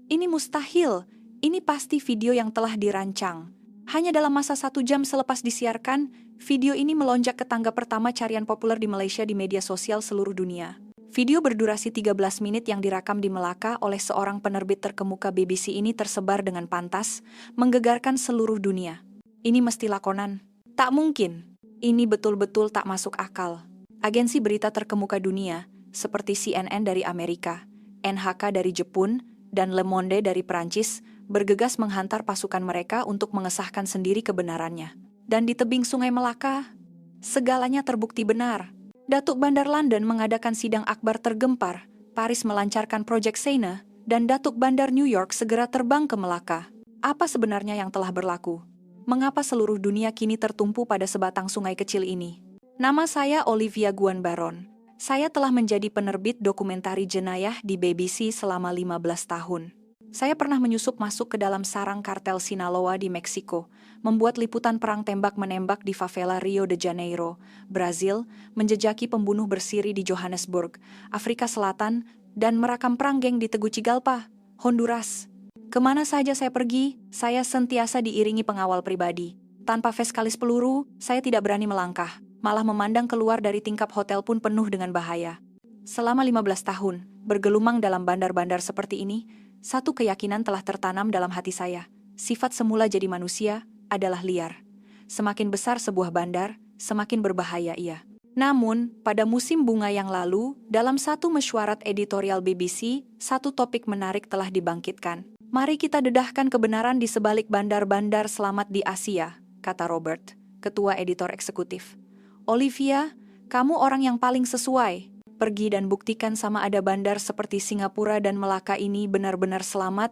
Ini mustahil. Ini pasti video yang telah dirancang. Hanya dalam masa 1 jam selepas disiarkan, video ini melonjak ke tangga pertama carian populer di Malaysia di media sosial seluruh dunia. Video berdurasi 13 menit yang direkam di Melaka oleh seorang penerbit terkemuka BBC ini tersebar dengan pantas, menggegarkan seluruh dunia. Ini mesti lakonan. Tak mungkin. Ini betul-betul tak masuk akal. Agensi berita terkemuka dunia, seperti CNN dari Amerika, NHK dari Jepun, dan Le Monde dari Perancis, bergegas menghantar pasukan mereka untuk mengesahkan sendiri kebenarannya. Dan di tebing Sungai Melaka, segalanya terbukti benar. Datuk Bandar London mengadakan sidang akbar tergempar, Paris melancarkan Project Seine, dan Datuk Bandar New York segera terbang ke Melaka. Apa sebenarnya yang telah berlaku? Mengapa seluruh dunia kini tertumpu pada sebatang sungai kecil ini? Nama saya Olivia Guan Baron. Saya telah menjadi penerbit dokumentari jenayah di BBC selama 15 tahun. Saya pernah menyusup masuk ke dalam sarang kartel Sinaloa di Meksiko, membuat liputan perang tembak-menembak di favela Rio de Janeiro, Brazil, menjejaki pembunuh bersiri di Johannesburg, Afrika Selatan, dan merakam perang geng di Tegucigalpa, Honduras. Kemana saja saya pergi, saya sentiasa diiringi pengawal pribadi. Tanpa veskalis peluru, saya tidak berani melangkah, malah memandang keluar dari tingkap hotel pun penuh dengan bahaya. Selama 15 tahun, bergelumang dalam bandar-bandar seperti ini, satu keyakinan telah tertanam dalam hati saya. Sifat semula jadi manusia adalah liar. Semakin besar sebuah bandar, semakin berbahaya ia. Namun, pada musim bunga yang lalu, dalam satu mesyuarat editorial BBC, satu topik menarik telah dibangkitkan. Mari kita dedahkan kebenaran di sebalik bandar-bandar selamat di Asia, kata Robert, ketua editor eksekutif. Olivia, kamu orang yang paling sesuai. Pergi dan buktikan sama ada bandar seperti Singapura dan Melaka ini benar-benar selamat,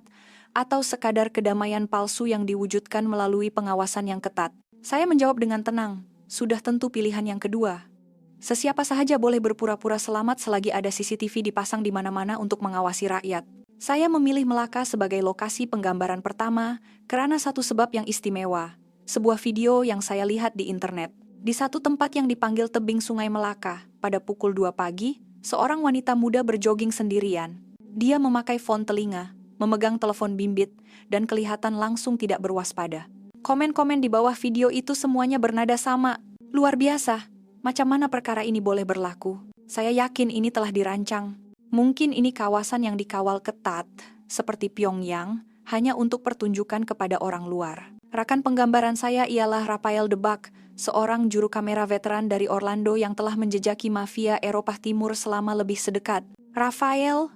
atau sekadar kedamaian palsu yang diwujudkan melalui pengawasan yang ketat. Saya menjawab dengan tenang, sudah tentu pilihan yang kedua. Sesiapa saja boleh berpura-pura selamat selagi ada CCTV dipasang di mana-mana untuk mengawasi rakyat. Saya memilih Melaka sebagai lokasi penggambaran pertama karena satu sebab yang istimewa. Sebuah video yang saya lihat di internet. Di satu tempat yang dipanggil tebing Sungai Melaka, pada pukul 2 pagi, seorang wanita muda berjoging sendirian. Dia memakai fon telinga, memegang telepon bimbit, dan kelihatan langsung tidak berwaspada. Komen-komen di bawah video itu semuanya bernada sama. Luar biasa, macam mana perkara ini boleh berlaku? Saya yakin ini telah dirancang. Mungkin ini kawasan yang dikawal ketat, seperti Pyongyang, hanya untuk pertunjukan kepada orang luar. Rakan penggambaran saya ialah Raphael De Buck, seorang juru kamera veteran dari Orlando yang telah menjejaki mafia Eropa Timur selama lebih sedekat. Raphael,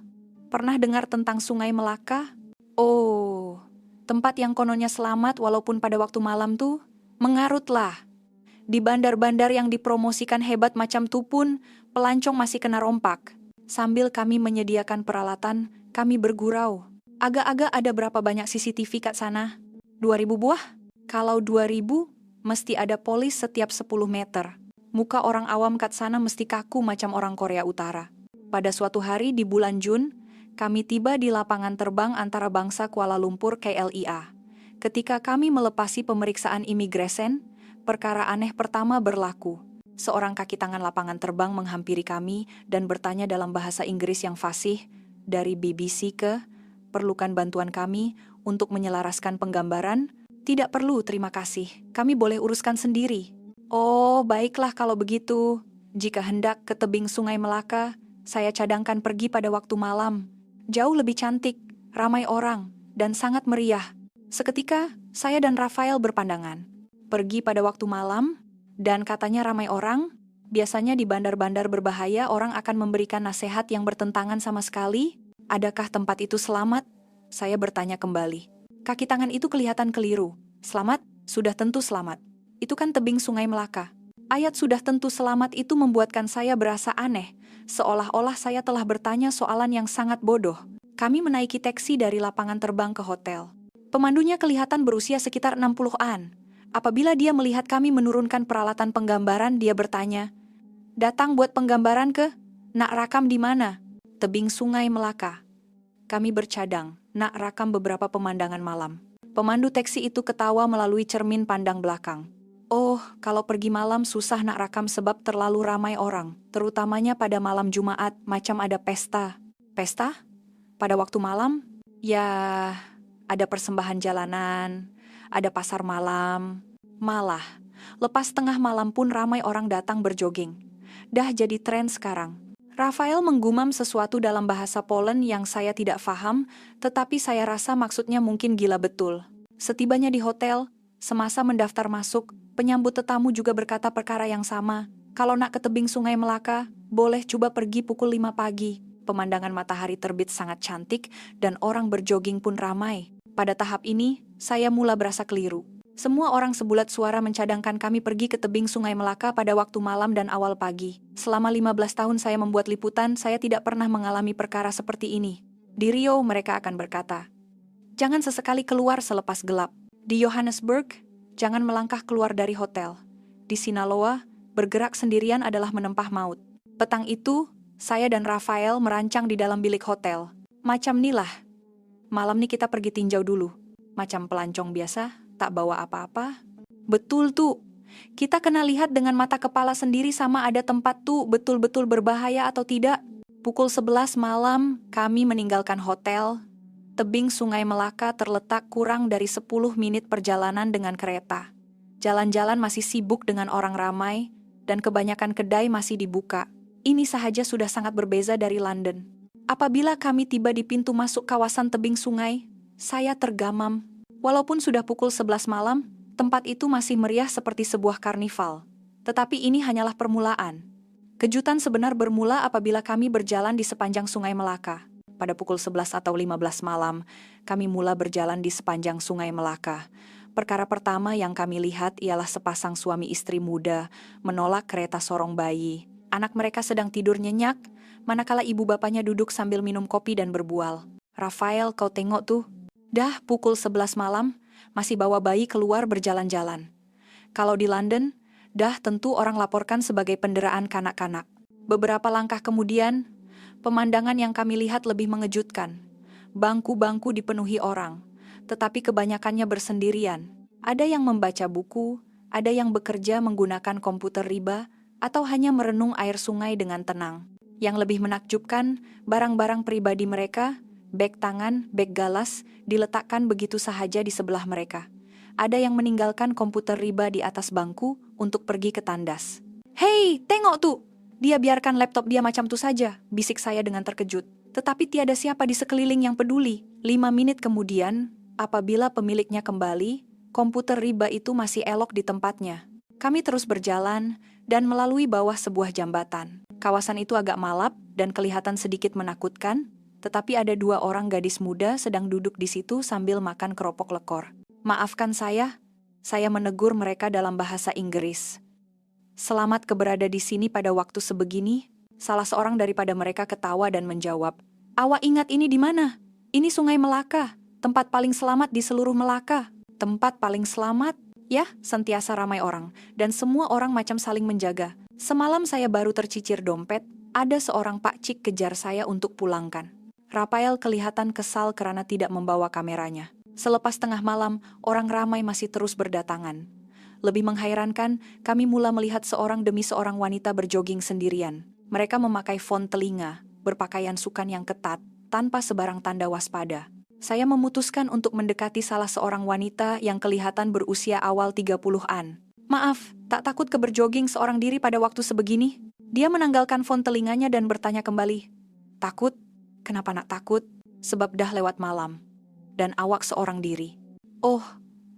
pernah dengar tentang Sungai Melaka? Oh, tempat yang kononnya selamat walaupun pada waktu malam tuh, mengarutlah. Di bandar-bandar yang dipromosikan hebat macam tuh pun, pelancong masih kena rompak. Sambil kami menyediakan peralatan, kami bergurau. Agak-agak ada berapa banyak CCTV kat sana? 2.000 buah? Kalau 2.000, mesti ada polis setiap 10 meter. Muka orang awam kat sana mesti kaku macam orang Korea Utara. Pada suatu hari di bulan Jun, kami tiba di lapangan terbang antara bangsa Kuala Lumpur KLIA. Ketika kami melepasi pemeriksaan imigresen, perkara aneh pertama berlaku. Seorang kaki tangan lapangan terbang menghampiri kami dan bertanya dalam bahasa Inggris yang fasih, dari BBC ke, perlukan bantuan kami untuk menyelaraskan penggambaran? Tidak perlu, terima kasih. Kami boleh uruskan sendiri. Oh, baiklah kalau begitu. Jika hendak ke tebing Sungai Melaka, saya cadangkan pergi pada waktu malam. Jauh lebih cantik, ramai orang, dan sangat meriah. Seketika, saya dan Raphael berpandangan. Pergi pada waktu malam, dan katanya ramai orang. Biasanya di bandar-bandar berbahaya orang akan memberikan nasihat yang bertentangan sama sekali. Adakah tempat itu selamat? Saya bertanya kembali. Kaki tangan itu kelihatan keliru. Selamat? Sudah tentu selamat. Itu kan tebing Sungai Melaka. Ayat sudah tentu selamat itu membuatkan saya berasa aneh, seolah-olah saya telah bertanya soalan yang sangat bodoh. Kami menaiki taksi dari lapangan terbang ke hotel. Pemandunya kelihatan berusia sekitar 60-an. Apabila dia melihat kami menurunkan peralatan penggambaran, dia bertanya, "Datang buat penggambaran ke? Nak rakam di mana?" "Tebing Sungai Melaka." Kami bercadang, nak rakam beberapa pemandangan malam. Pemandu taksi itu ketawa melalui cermin pandang belakang. Oh, kalau pergi malam susah nak rakam sebab terlalu ramai orang, terutamanya pada malam Jumaat, macam ada pesta. Pesta? Pada waktu malam? Ya, ada persembahan jalanan, ada pasar malam. Malah, lepas tengah malam pun ramai orang datang berjoging. Dah jadi tren sekarang. Rafael menggumam sesuatu dalam bahasa Poland yang saya tidak paham, tetapi saya rasa maksudnya mungkin gila betul. Setibanya di hotel, semasa mendaftar masuk, penyambut tetamu juga berkata perkara yang sama. Kalau nak ke tebing Sungai Melaka, boleh coba pergi pukul 5 pagi. Pemandangan matahari terbit sangat cantik dan orang berjoging pun ramai. Pada tahap ini, saya mula berasa keliru. Semua orang sebulat suara mencadangkan kami pergi ke tebing Sungai Melaka pada waktu malam dan awal pagi. Selama 15 tahun saya membuat liputan, saya tidak pernah mengalami perkara seperti ini. Di Rio, mereka akan berkata, jangan sesekali keluar selepas gelap. Di Johannesburg, jangan melangkah keluar dari hotel. Di Sinaloa, bergerak sendirian adalah menempah maut. Petang itu, saya dan Rafael merancang di dalam bilik hotel. Macam nilah. Malam nih kita pergi tinjau dulu. Macam pelancong biasa, tak bawa apa-apa. Betul tuh. Kita kena lihat dengan mata kepala sendiri sama ada tempat tuh betul-betul berbahaya atau tidak. Pukul 11 malam, kami meninggalkan hotel. Tebing Sungai Melaka terletak kurang dari 10 menit perjalanan dengan kereta. Jalan-jalan masih sibuk dengan orang ramai, dan kebanyakan kedai masih dibuka. Ini sahaja sudah sangat berbeza dari London. Apabila kami tiba di pintu masuk kawasan tebing sungai, saya tergamam. Walaupun sudah pukul 11 malam, tempat itu masih meriah seperti sebuah karnival. Tetapi ini hanyalah permulaan. Kejutan sebenar bermula apabila kami berjalan di sepanjang Sungai Melaka. Pada pukul 11 atau 15 malam, kami mula berjalan di sepanjang Sungai Melaka. Perkara pertama yang kami lihat ialah sepasang suami istri muda menolak kereta sorong bayi. Anak mereka sedang tidur nyenyak, manakala ibu bapaknya duduk sambil minum kopi dan berbual. Rafael, kau tengok tuh. Dah pukul 11 malam, masih bawa bayi keluar berjalan-jalan. Kalau di London, dah tentu orang laporkan sebagai penderaan kanak-kanak. Beberapa langkah kemudian, pemandangan yang kami lihat lebih mengejutkan. Bangku-bangku dipenuhi orang, tetapi kebanyakannya bersendirian. Ada yang membaca buku, ada yang bekerja menggunakan komputer riba, atau hanya merenung air sungai dengan tenang. Yang lebih menakjubkan, barang-barang pribadi mereka, beg tangan, beg galas, diletakkan begitu sahaja di sebelah mereka. Ada yang meninggalkan komputer riba di atas bangku untuk pergi ke tandas. Hei, tengok tuh! Dia biarkan laptop dia macam tu saja, bisik saya dengan terkejut. Tetapi tiada siapa di sekeliling yang peduli. 5 menit kemudian, apabila pemiliknya kembali, komputer riba itu masih elok di tempatnya. Kami terus berjalan dan melalui bawah sebuah jambatan. Kawasan itu agak malap dan kelihatan sedikit menakutkan, tetapi ada 2 orang gadis muda sedang duduk di situ sambil makan keropok lekor. Maafkan saya menegur mereka dalam bahasa Inggris. Selamat keberada di sini pada waktu sebegini. Salah seorang daripada mereka ketawa dan menjawab, awak ingat ini di mana? Ini Sungai Melaka, tempat paling selamat di seluruh Melaka. Tempat paling selamat? Ya, sentiasa ramai orang, dan semua orang macam saling menjaga. Semalam saya baru tercicir dompet, ada seorang pakcik kejar saya untuk pulangkan. Rafael kelihatan kesal karena tidak membawa kameranya. Selepas tengah malam, orang ramai masih terus berdatangan. Lebih menghairankan, kami mula melihat seorang demi seorang wanita berjoging sendirian. Mereka memakai font telinga, berpakaian sukan yang ketat, tanpa sebarang tanda waspada. Saya memutuskan untuk mendekati salah seorang wanita yang kelihatan berusia awal 30-an. Maaf, tak takut ke berjoging seorang diri pada waktu sebegini? Dia menanggalkan font telinganya dan bertanya kembali. Takut? Kenapa nak takut? Sebab dah lewat malam. Dan awak seorang diri. Oh,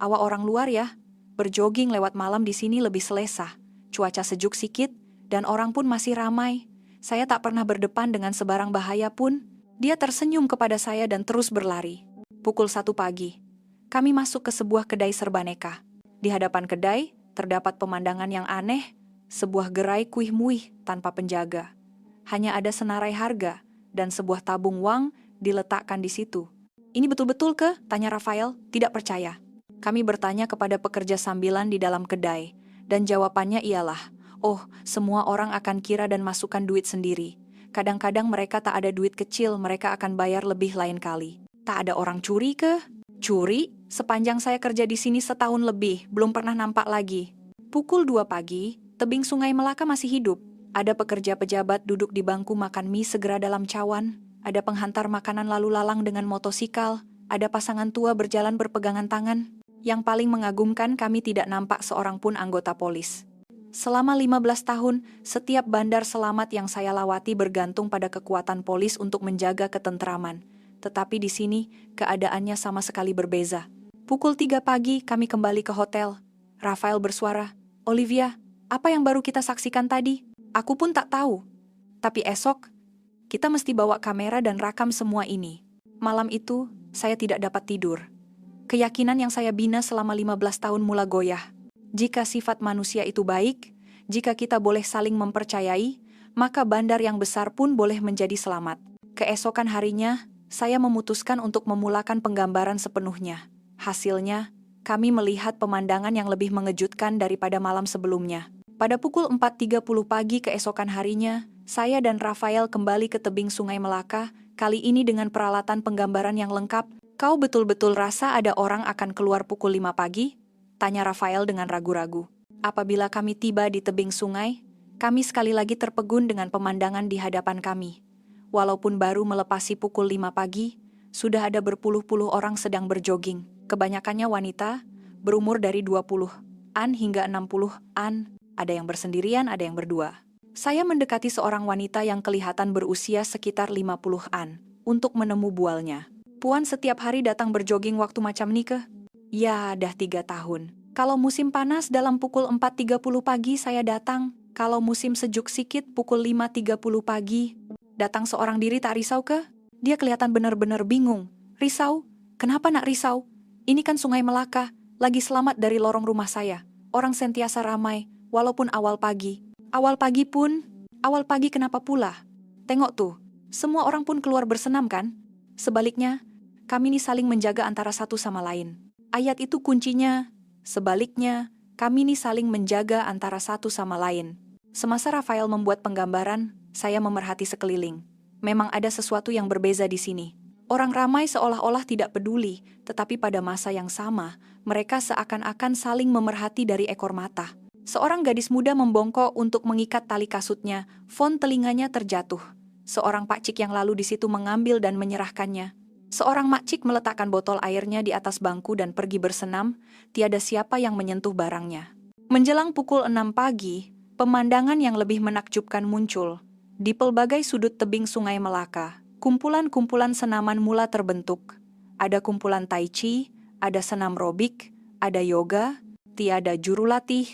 awak orang luar ya? Berjoging lewat malam di sini lebih selesa. Cuaca sejuk sikit, dan orang pun masih ramai. Saya tak pernah berdepan dengan sebarang bahaya pun. Dia tersenyum kepada saya dan terus berlari. Pukul 1 pagi, kami masuk ke sebuah kedai serbaneka. Di hadapan kedai, terdapat pemandangan yang aneh, sebuah gerai kuih muih tanpa penjaga. Hanya ada senarai harga, dan sebuah tabung uang diletakkan di situ. Ini betul-betul ke? Tanya Rafael, tidak percaya. Kami bertanya kepada pekerja sambilan di dalam kedai, dan jawabannya ialah, oh, semua orang akan kira dan masukkan duit sendiri. Kadang-kadang mereka tak ada duit kecil, mereka akan bayar lebih lain kali. Tak ada orang curi ke? Curi? Sepanjang saya kerja di sini setahun lebih, belum pernah nampak lagi. Pukul 2 pagi, tebing Sungai Melaka masih hidup. Ada pekerja pejabat duduk di bangku makan mie segera dalam cawan. Ada penghantar makanan lalu lalang dengan motosikal, ada pasangan tua berjalan berpegangan tangan. Yang paling mengagumkan, kami tidak nampak seorang pun anggota polis. Selama 15 tahun, setiap bandar selamat yang saya lawati bergantung pada kekuatan polis untuk menjaga ketentraman. Tetapi di sini, keadaannya sama sekali berbeza. Pukul 3 pagi, kami kembali ke hotel. Rafael bersuara, "Olivia, apa yang baru kita saksikan tadi? Aku pun tak tahu. Tapi esok, kita mesti bawa kamera dan rakam semua ini." Malam itu, saya tidak dapat tidur. Keyakinan yang saya bina selama 15 tahun mula goyah. Jika sifat manusia itu baik, jika kita boleh saling mempercayai, maka bandar yang besar pun boleh menjadi selamat. Keesokan harinya, saya memutuskan untuk memulakan penggambaran sepenuhnya. Hasilnya, kami melihat pemandangan yang lebih mengejutkan daripada malam sebelumnya. Pada pukul 4.30 pagi keesokan harinya, saya dan Rafael kembali ke tebing Sungai Melaka, kali ini dengan peralatan penggambaran yang lengkap. "Kau betul-betul rasa ada orang akan keluar pukul 5 pagi?" tanya Rafael dengan ragu-ragu. Apabila kami tiba di tebing sungai, kami sekali lagi terpegun dengan pemandangan di hadapan kami. Walaupun baru melepasi pukul 5 pagi, sudah ada berpuluh-puluh orang sedang berjoging. Kebanyakannya wanita, berumur dari 20-an hingga 60-an. Ada yang bersendirian, ada yang berdua. Saya mendekati seorang wanita yang kelihatan berusia sekitar 50-an untuk menemu bualnya. "Puan setiap hari datang berjoging waktu macam ni ke?" "Ya, dah 3 tahun. Kalau musim panas dalam pukul 4.30 pagi saya datang. Kalau musim sejuk sikit pukul 5.30 pagi. Datang seorang diri tak risau ke?" Dia kelihatan benar-benar bingung. "Risau? Kenapa nak risau? Ini kan Sungai Melaka, lagi selamat dari lorong rumah saya. Orang sentiasa ramai, walaupun awal pagi." "Awal pagi pun? Awal pagi kenapa pula? Tengok tuh, semua orang pun keluar bersenam kan? Sebaliknya, kami ini saling menjaga antara satu sama lain." Ayat itu kuncinya. Sebaliknya, kami ini saling menjaga antara satu sama lain. Semasa Rafael membuat penggambaran, saya memerhati sekeliling. Memang ada sesuatu yang berbeza di sini. Orang ramai seolah-olah tidak peduli, tetapi pada masa yang sama, mereka seakan-akan saling memerhati dari ekor mata. Seorang gadis muda membongkok untuk mengikat tali kasutnya, fon telinganya terjatuh. Seorang pakcik yang lalu di situ mengambil dan menyerahkannya. Seorang makcik meletakkan botol airnya di atas bangku dan pergi bersenam, tiada siapa yang menyentuh barangnya. Menjelang pukul 6 pagi, pemandangan yang lebih menakjubkan muncul. Di pelbagai sudut tebing Sungai Melaka, kumpulan-kumpulan senaman mula terbentuk. Ada kumpulan tai chi, ada senam robik, ada yoga, tiada jurulatih,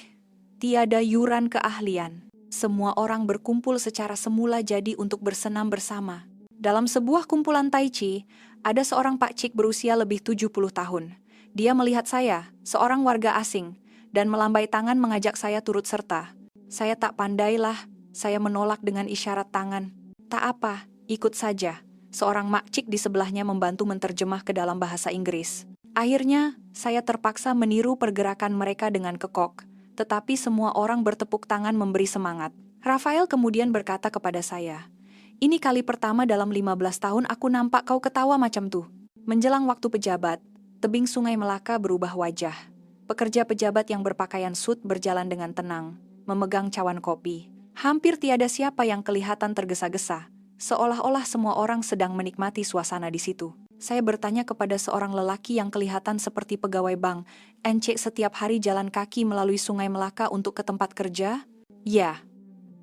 tiada yuran keahlian. Semua orang berkumpul secara semula jadi untuk bersenam bersama. Dalam sebuah kumpulan tai chi, ada seorang pakcik berusia lebih 70 tahun. Dia melihat saya, seorang warga asing, dan melambai tangan mengajak saya turut serta. Saya tak pandailah, saya menolak dengan isyarat tangan. "Tak apa, ikut saja." Seorang makcik di sebelahnya membantu menerjemah ke dalam bahasa Inggris. Akhirnya, saya terpaksa meniru pergerakan mereka dengan kekok. Tetapi semua orang bertepuk tangan memberi semangat. Rafael kemudian berkata kepada saya, "Ini kali pertama dalam 15 tahun aku nampak kau ketawa macam tuh." Menjelang waktu pejabat, tebing Sungai Melaka berubah wajah. Pekerja pejabat yang berpakaian sut berjalan dengan tenang, memegang cawan kopi. Hampir tiada siapa yang kelihatan tergesa-gesa, seolah-olah semua orang sedang menikmati suasana di situ. Saya bertanya kepada seorang lelaki yang kelihatan seperti pegawai bank, "Ence setiap hari jalan kaki melalui Sungai Melaka untuk ke tempat kerja?" "Ya.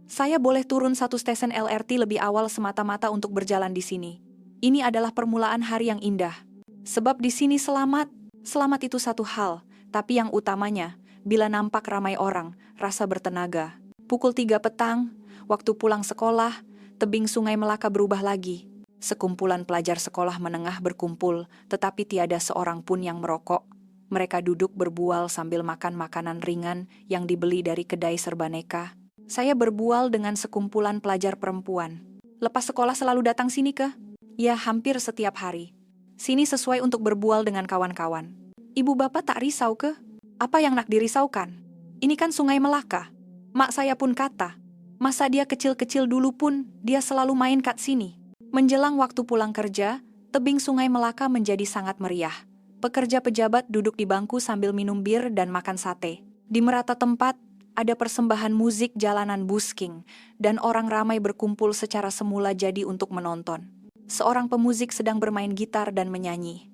Saya boleh turun satu stesen LRT lebih awal semata-mata untuk berjalan di sini. Ini adalah permulaan hari yang indah. Sebab di sini selamat. Selamat itu satu hal, tapi yang utamanya, bila nampak ramai orang, rasa bertenaga." Pukul 3 petang, waktu pulang sekolah, tebing Sungai Melaka berubah lagi. Sekumpulan pelajar sekolah menengah berkumpul, tetapi tiada seorang pun yang merokok. Mereka duduk berbual sambil makan makanan ringan yang dibeli dari kedai serbaneka. Saya berbual dengan sekumpulan pelajar perempuan. "Lepas sekolah selalu datang sini ke?" "Ya, hampir setiap hari. Sini sesuai untuk berbual dengan kawan-kawan." "Ibu bapak tak risau ke?" "Apa yang nak dirisaukan? Ini kan Sungai Melaka." Mak saya pun kata, masa dia kecil-kecil dulu pun dia selalu main kat sini. Menjelang waktu pulang kerja, tebing Sungai Melaka menjadi sangat meriah. Pekerja pejabat duduk di bangku sambil minum bir dan makan sate. Di merata tempat, ada persembahan musik jalanan busking, dan orang ramai berkumpul secara semula jadi untuk menonton. Seorang pemuzik sedang bermain gitar dan menyanyi.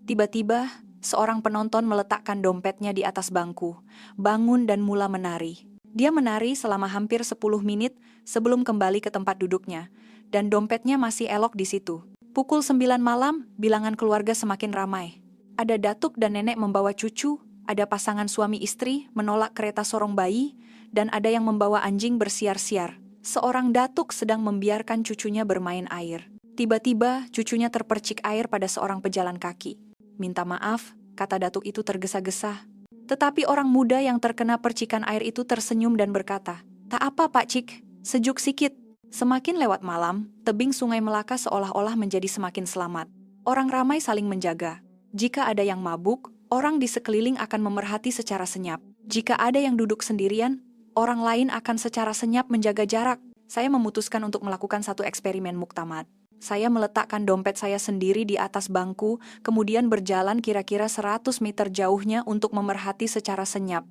Tiba-tiba, seorang penonton meletakkan dompetnya di atas bangku, bangun dan mula menari. Dia menari selama hampir 10 menit sebelum kembali ke tempat duduknya, dan dompetnya masih elok di situ. Pukul 9 malam, bilangan keluarga semakin ramai. Ada datuk dan nenek membawa cucu, ada pasangan suami istri menolak kereta sorong bayi, dan ada yang membawa anjing bersiar-siar. Seorang datuk sedang membiarkan cucunya bermain air. Tiba-tiba, cucunya terpercik air pada seorang pejalan kaki. Minta maaf, kata datuk itu tergesa-gesa. Tetapi orang muda yang terkena percikan air itu tersenyum dan berkata, "Tak apa, Pak Cik, sejuk sikit." Semakin lewat malam, tebing Sungai Melaka seolah-olah menjadi semakin selamat. Orang ramai saling menjaga. Jika ada yang mabuk, orang di sekeliling akan memerhati secara senyap. Jika ada yang duduk sendirian, orang lain akan secara senyap menjaga jarak. Saya memutuskan untuk melakukan satu eksperimen muktamad. Saya meletakkan dompet saya sendiri di atas bangku, kemudian berjalan kira-kira 100 meter jauhnya untuk memerhati secara senyap.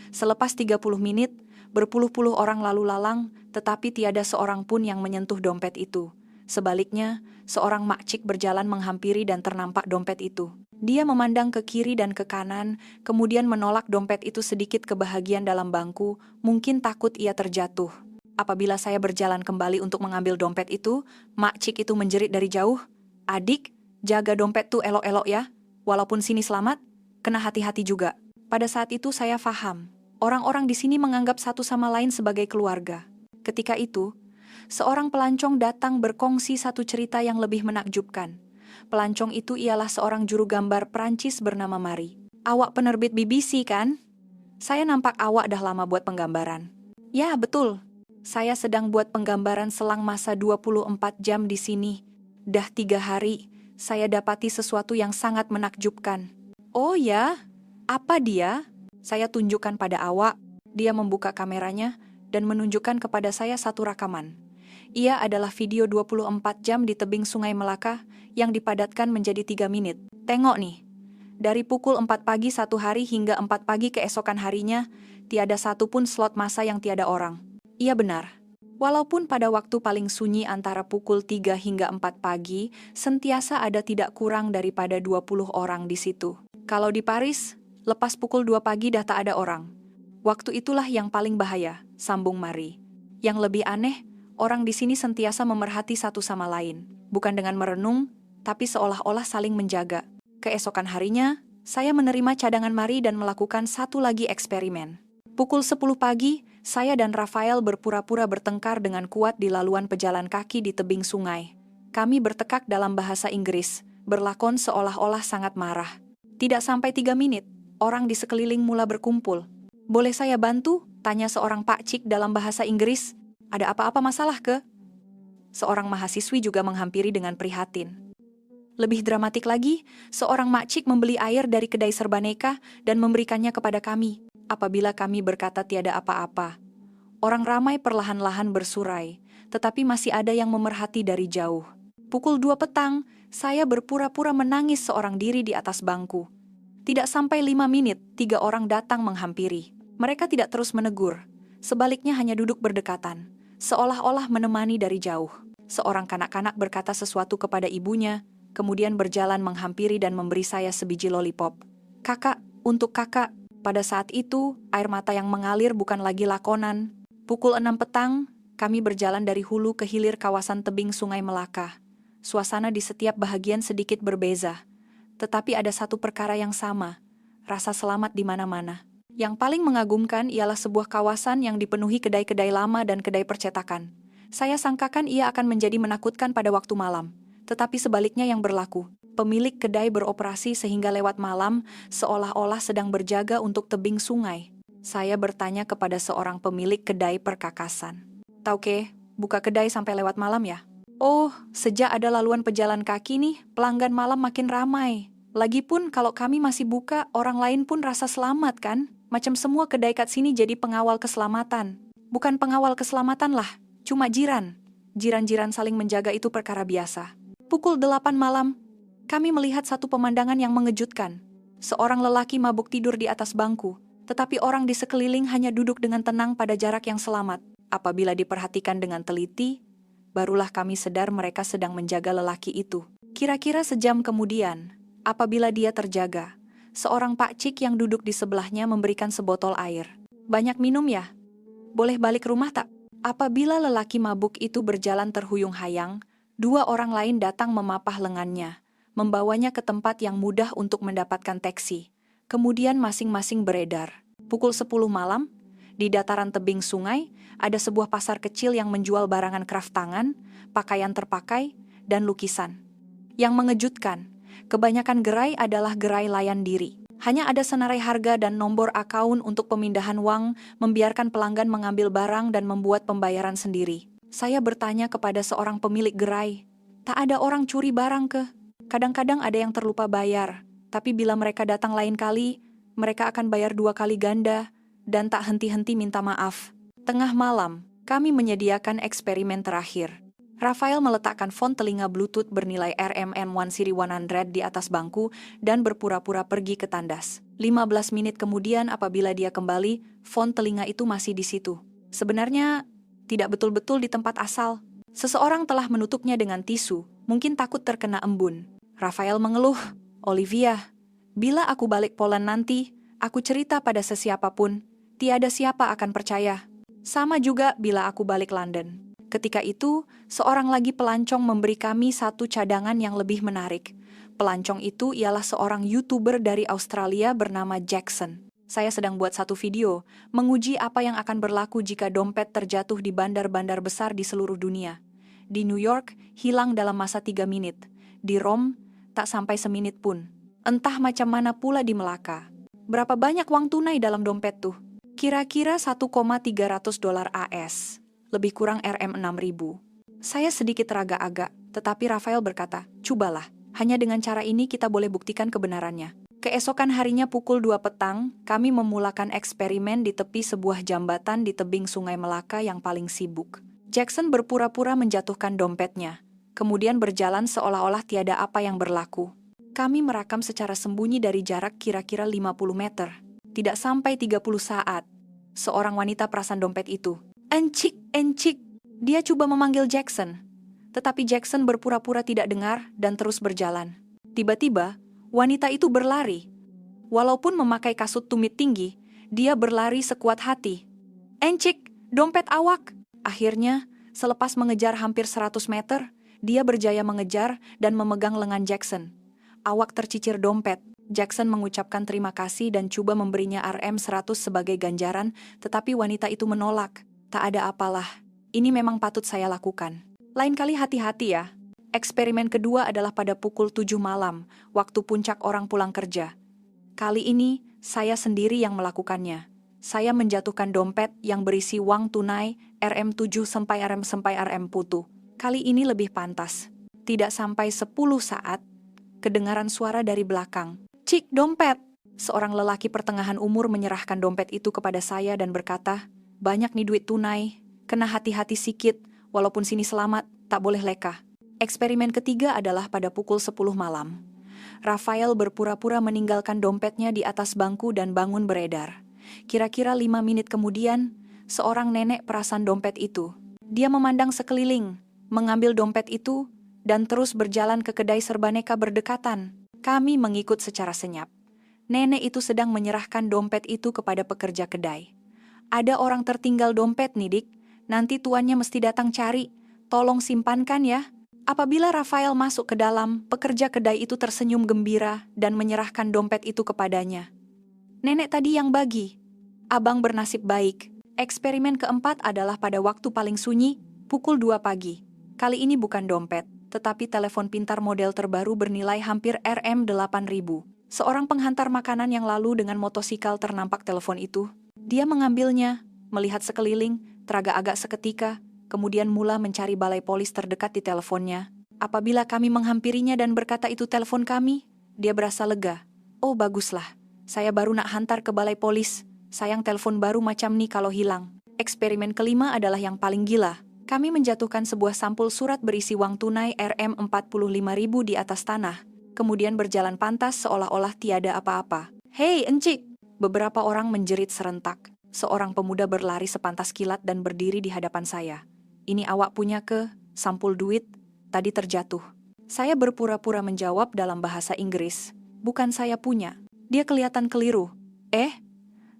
Selepas 30 menit, berpuluh-puluh orang lalu lalang, tetapi tiada seorang pun yang menyentuh dompet itu. Sebaliknya, seorang makcik berjalan menghampiri dan ternampak dompet itu. Dia memandang ke kiri dan ke kanan, kemudian menolak dompet itu sedikit ke bahagian dalam bangku, mungkin takut ia terjatuh. Apabila saya berjalan kembali untuk mengambil dompet itu, makcik itu menjerit dari jauh, "Adik, jaga dompet tuh elok-elok ya. Walaupun sini selamat, kena hati-hati juga." Pada saat itu saya faham, orang-orang di sini menganggap satu sama lain sebagai keluarga. Ketika itu, seorang pelancong datang berkongsi satu cerita yang lebih menakjubkan. Pelancong itu ialah seorang juru gambar Prancis bernama Marie. "Awak penerbit BBC kan? Saya nampak awak dah lama buat penggambaran." "Ya, betul. Saya sedang buat penggambaran selang masa 24 jam di sini. Dah 3 hari, saya dapati sesuatu yang sangat menakjubkan." "Oh ya? Apa dia?" Saya tunjukkan pada awak. Dia membuka kameranya dan menunjukkan kepada saya satu rakaman. Ia adalah video 24 jam di tebing Sungai Melaka yang dipadatkan menjadi 3 menit. "Tengok nih. Dari pukul 4 pagi satu hari hingga 4 pagi keesokan harinya, tiada satu pun slot masa yang tiada orang." Ia benar. Walaupun pada waktu paling sunyi antara pukul 3 hingga 4 pagi, sentiasa ada tidak kurang daripada 20 orang di situ. Kalau di Paris, lepas pukul 2 pagi dah tak ada orang. "Waktu itulah yang paling bahaya," sambung Marie. "Yang lebih aneh, orang di sini sentiasa memerhati satu sama lain. Bukan dengan merenung, tapi seolah-olah saling menjaga." Keesokan harinya, saya menerima cadangan Marie dan melakukan satu lagi eksperimen. Pukul 10 pagi, saya dan Rafael berpura-pura bertengkar dengan kuat di laluan pejalan kaki di tebing sungai. Kami bertekak dalam bahasa Inggris, berlakon seolah-olah sangat marah. Tidak sampai 3 menit, orang di sekeliling mula berkumpul. "Boleh saya bantu?" tanya seorang pakcik dalam bahasa Inggris. "Ada apa-apa masalah ke?" Seorang mahasiswi juga menghampiri dengan prihatin. Lebih dramatik lagi, seorang makcik membeli air dari kedai serbaneka dan memberikannya kepada kami. Apabila kami berkata tiada apa-apa, orang ramai perlahan-lahan bersurai, tetapi masih ada yang memerhati dari jauh. Pukul 2 petang, saya berpura-pura menangis seorang diri di atas bangku. Tidak sampai 5 menit, 3 orang datang menghampiri. Mereka tidak terus menegur, sebaliknya hanya duduk berdekatan, seolah-olah menemani dari jauh. Seorang kanak-kanak berkata sesuatu kepada ibunya, kemudian berjalan menghampiri dan memberi saya sebiji lollipop. "Kakak, untuk kakak." Pada saat itu, air mata yang mengalir bukan lagi lakonan. Pukul 6 petang, kami berjalan dari hulu ke hilir kawasan tebing Sungai Melaka. Suasana di setiap bahagian sedikit berbeza. Tetapi ada satu perkara yang sama, rasa selamat di mana-mana. Yang paling mengagumkan ialah sebuah kawasan yang dipenuhi kedai-kedai lama dan kedai percetakan. Saya sangkakan ia akan menjadi menakutkan pada waktu malam. Tetapi sebaliknya yang berlaku. Pemilik kedai beroperasi sehingga lewat malam, seolah-olah sedang berjaga untuk tebing sungai. Saya bertanya kepada seorang pemilik kedai perkakasan. "Tauke, buka kedai sampai lewat malam ya?" "Oh, sejak ada laluan pejalan kaki nih, pelanggan malam makin ramai. Lagipun kalau kami masih buka, orang lain pun rasa selamat kan? Macam semua kedai kat sini jadi pengawal keselamatan." "Bukan pengawal keselamatan lah, cuma jiran. Jiran-jiran saling menjaga itu perkara biasa." Pukul 8 malam, kami melihat satu pemandangan yang mengejutkan. Seorang lelaki mabuk tidur di atas bangku, tetapi orang di sekeliling hanya duduk dengan tenang pada jarak yang selamat. Apabila diperhatikan dengan teliti, barulah kami sadar mereka sedang menjaga lelaki itu. Kira-kira sejam kemudian, apabila dia terjaga, seorang pakcik yang duduk di sebelahnya memberikan sebotol air. Banyak minum ya? Boleh balik rumah tak? Apabila lelaki mabuk itu berjalan terhuyung-hayang, dua orang lain datang memapah lengannya, membawanya ke tempat yang mudah untuk mendapatkan taksi. Kemudian masing-masing beredar. Pukul 10 malam, di dataran tebing sungai, ada sebuah pasar kecil yang menjual barangan kraft tangan, pakaian terpakai, dan lukisan. Yang mengejutkan, kebanyakan gerai adalah gerai layan diri. Hanya ada senarai harga dan nomor akaun untuk pemindahan uang, membiarkan pelanggan mengambil barang dan membuat pembayaran sendiri. Saya bertanya kepada seorang pemilik gerai, tak ada orang curi barang ke? Kadang-kadang ada yang terlupa bayar, tapi bila mereka datang lain kali, mereka akan bayar 2 kali ganda, dan tak henti-henti minta maaf. Tengah malam, kami menyediakan eksperimen terakhir. Rafael meletakkan font telinga Bluetooth bernilai RMN1 Siri 100 di atas bangku dan berpura-pura pergi ke tandas. 15 menit kemudian apabila dia kembali, font telinga itu masih di situ. Sebenarnya, tidak betul-betul di tempat asal. Seseorang telah menutupnya dengan tisu, mungkin takut terkena embun. Rafael mengeluh, "Olivia, bila aku balik Poland nanti, aku cerita pada sesiapapun, tiada siapa akan percaya. Sama juga bila aku balik London." Ketika itu, seorang lagi pelancong memberi kami satu cadangan yang lebih menarik. Pelancong itu ialah seorang YouTuber dari Australia bernama Jackson. Saya sedang buat satu video, menguji apa yang akan berlaku jika dompet terjatuh di bandar-bandar besar di seluruh dunia. Di New York, hilang dalam masa 3 menit. Di Rome, tak sampai semenit pun. Entah macam mana pula di Melaka. Berapa banyak uang tunai dalam dompet tuh? Kira-kira $1,300 AS. Lebih kurang Rm6.000. Saya sedikit raga-agak, tetapi Rafael berkata, "Cobalah, hanya dengan cara ini kita boleh buktikan kebenarannya." Keesokan harinya pukul 2 petang, kami memulakan eksperimen di tepi sebuah jambatan di tebing Sungai Melaka yang paling sibuk. Jackson berpura-pura menjatuhkan dompetnya, kemudian berjalan seolah-olah tiada apa yang berlaku. Kami merakam secara sembunyi dari jarak kira-kira 50 meter. Tidak sampai 30 saat, seorang wanita perasan dompet itu, "Encik, encik." Dia coba memanggil Jackson. Tetapi Jackson berpura-pura tidak dengar dan terus berjalan. Tiba-tiba, wanita itu berlari. Walaupun memakai kasut tumit tinggi, dia berlari sekuat hati. "Encik, dompet awak." Akhirnya, selepas mengejar hampir 100 meter, dia berjaya mengejar dan memegang lengan Jackson. Awak tercicir dompet. Jackson mengucapkan terima kasih dan coba memberinya Rm100 sebagai ganjaran, tetapi wanita itu menolak. "Tak ada apalah, ini memang patut saya lakukan. Lain kali hati-hati ya." Eksperimen kedua adalah pada pukul 7 malam, waktu puncak orang pulang kerja. Kali ini, saya sendiri yang melakukannya. Saya menjatuhkan dompet yang berisi uang tunai Rm7 sampai Rm putu. Kali ini lebih pantas. Tidak sampai 10 saat, kedengaran suara dari belakang. "Cik, dompet!" Seorang lelaki pertengahan umur menyerahkan dompet itu kepada saya dan berkata, "Banyak nih duit tunai. Kena hati-hati sikit, walaupun sini selamat, tak boleh leka." Eksperimen ketiga adalah pada pukul 10 malam. Rafael berpura-pura meninggalkan dompetnya di atas bangku dan bangun beredar. Kira-kira 5 menit kemudian, seorang nenek perasan dompet itu. Dia memandang sekeliling, mengambil dompet itu, dan terus berjalan ke kedai serbaneka berdekatan. Kami mengikut secara senyap. Nenek itu sedang menyerahkan dompet itu kepada pekerja kedai. "Ada orang tertinggal dompet nih, Dik. Nanti tuannya mesti datang cari. Tolong simpankan ya." Apabila Rafael masuk ke dalam, pekerja kedai itu tersenyum gembira dan menyerahkan dompet itu kepadanya. "Nenek tadi yang bagi. Abang bernasib baik." Eksperimen keempat adalah pada waktu paling sunyi, pukul 2 pagi. Kali ini bukan dompet, tetapi telepon pintar model terbaru bernilai hampir Rm8.000. Seorang penghantar makanan yang lalu dengan motosikal ternampak telepon itu. Dia mengambilnya, melihat sekeliling, teragak-agak seketika, kemudian mula mencari balai polis terdekat di teleponnya. Apabila kami menghampirinya dan berkata itu telepon kami, dia berasa lega. "Oh baguslah, saya baru nak hantar ke balai polis. Sayang telepon baru macam ni kalau hilang." Eksperimen kelima adalah yang paling gila. Kami menjatuhkan sebuah sampul surat berisi uang tunai Rm45.000 di atas tanah, kemudian berjalan pantas seolah-olah tiada apa-apa. "Hei, encik!" Beberapa orang menjerit serentak. Seorang pemuda berlari sepantas kilat dan berdiri di hadapan saya. "Ini awak punya ke?" sampul duit, tadi terjatuh. Saya berpura-pura menjawab dalam bahasa Inggris. Bukan saya punya. Dia kelihatan keliru.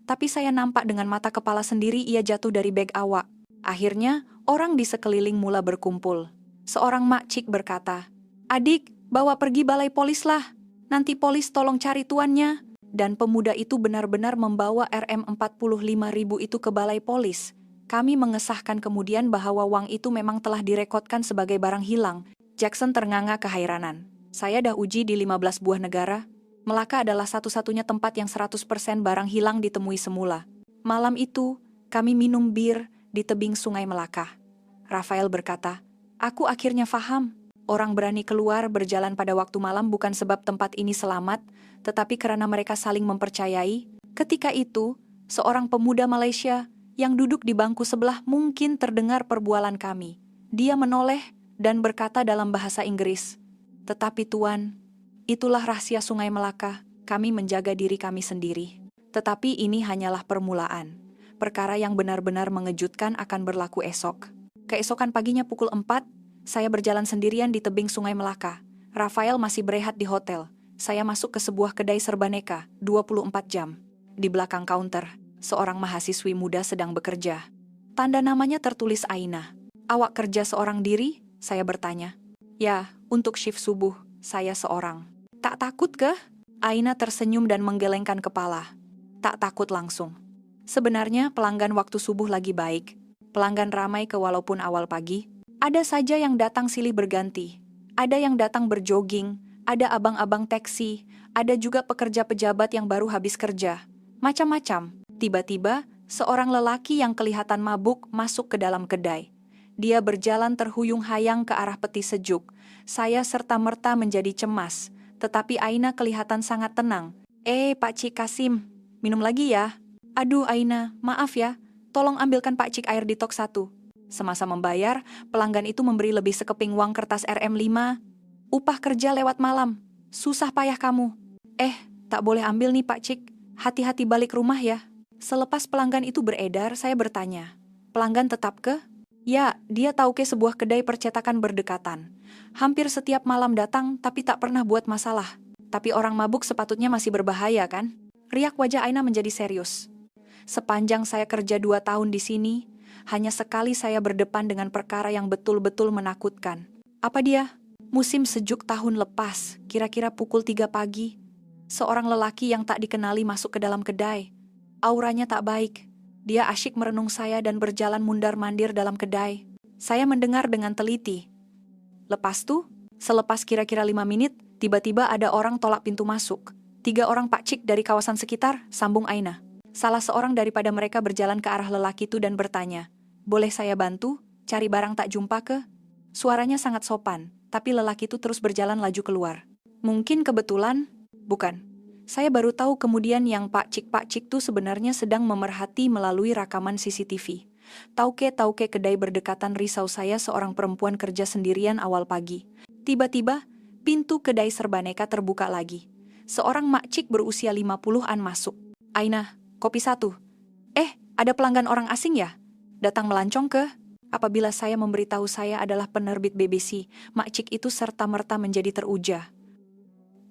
Tapi saya nampak dengan mata kepala sendiri ia jatuh dari beg awak. Akhirnya, orang di sekeliling mula berkumpul. Seorang makcik berkata, "Adik, bawa pergi balai polis lah. Nanti polis tolong cari tuannya." Dan pemuda itu benar-benar membawa Rm45.000 itu ke balai polis. Kami mengesahkan kemudian bahwa uang itu memang telah direkodkan sebagai barang hilang. Jackson ternganga keheranan. Saya dah uji di 15 buah negara. Melaka adalah satu-satunya tempat yang 100% barang hilang ditemui semula. Malam itu, kami minum bir di tebing Sungai Melaka. Rafael berkata, "Aku akhirnya faham. Orang berani keluar berjalan pada waktu malam bukan sebab tempat ini selamat, tetapi karena mereka saling mempercayai." Ketika itu, seorang pemuda Malaysia yang duduk di bangku sebelah mungkin terdengar perbualan kami. Dia menoleh dan berkata dalam bahasa Inggris, "Tetapi Tuan, itulah rahasia Sungai Melaka, kami menjaga diri kami sendiri. Tetapi ini hanyalah permulaan. Perkara yang benar-benar mengejutkan akan berlaku esok." Keesokan paginya pukul 4, saya berjalan sendirian di tebing Sungai Melaka. Rafael masih berehat di hotel. Saya masuk ke sebuah kedai serbaneka, 24 jam. Di belakang kaunter, seorang mahasiswi muda sedang bekerja. Tanda namanya tertulis Aina. "Awak kerja seorang diri?" Saya bertanya. "Ya, untuk shift subuh, saya seorang." "Tak takut kah?" Aina tersenyum dan menggelengkan kepala. "Tak takut langsung. Sebenarnya pelanggan waktu subuh lagi baik. Pelanggan ramai walaupun awal pagi. Ada saja yang datang silih berganti. Ada yang datang berjogging, ada abang-abang taksi, ada juga pekerja pejabat yang baru habis kerja. Macam-macam. Tiba-tiba, seorang lelaki yang kelihatan mabuk masuk ke dalam kedai. Dia berjalan terhuyung-hayang ke arah peti sejuk. Saya serta-merta menjadi cemas, tetapi Aina kelihatan sangat tenang. Pak Cik Kasim, minum lagi ya?" "Aduh Aina, maaf ya, tolong ambilkan Pak Cik air ditok 1. Semasa membayar, pelanggan itu memberi lebih sekeping uang kertas Rm5. "Upah kerja lewat malam. Susah payah kamu." Tak boleh ambil nih Pak Cik. Hati-hati balik rumah ya." Selepas pelanggan itu beredar, saya bertanya, "Pelanggan tetap ke?" "Ya, dia tahu ke sebuah kedai percetakan berdekatan. Hampir setiap malam datang, tapi tak pernah buat masalah. Tapi orang mabuk sepatutnya masih berbahaya kan?" Riak wajah Aina menjadi serius. "Sepanjang saya kerja 2 tahun di sini, hanya sekali saya berdepan dengan perkara yang betul-betul menakutkan." "Apa dia?" "Musim sejuk tahun lepas, kira-kira pukul 3 pagi. Seorang lelaki yang tak dikenali masuk ke dalam kedai. Auranya tak baik. Dia asyik merenung saya dan berjalan mundar-mandir dalam kedai. Saya mendengar dengan teliti. Lepas tuh, selepas kira-kira 5 menit, tiba-tiba ada orang tolak pintu masuk. 3 orang Pak Cik dari kawasan sekitar," sambung Aina. "Salah seorang daripada mereka berjalan ke arah lelaki itu dan bertanya, 'Boleh saya bantu? Cari barang tak jumpa ke?' Suaranya sangat sopan, tapi lelaki itu terus berjalan laju keluar. Mungkin kebetulan, bukan. Saya baru tahu kemudian yang Pak Cik tuh sebenarnya sedang memerhati melalui rekaman CCTV. Tauke kedai berdekatan, risau saya seorang perempuan kerja sendirian awal pagi. Tiba-tiba, pintu kedai serbaneka terbuka lagi. Seorang makcik berusia 50-an masuk. 'Aina, kopi 1. Ada pelanggan orang asing ya? Datang melancong ke?' Apabila saya memberitahu saya adalah penerbit BBC, makcik itu serta-merta menjadi teruja.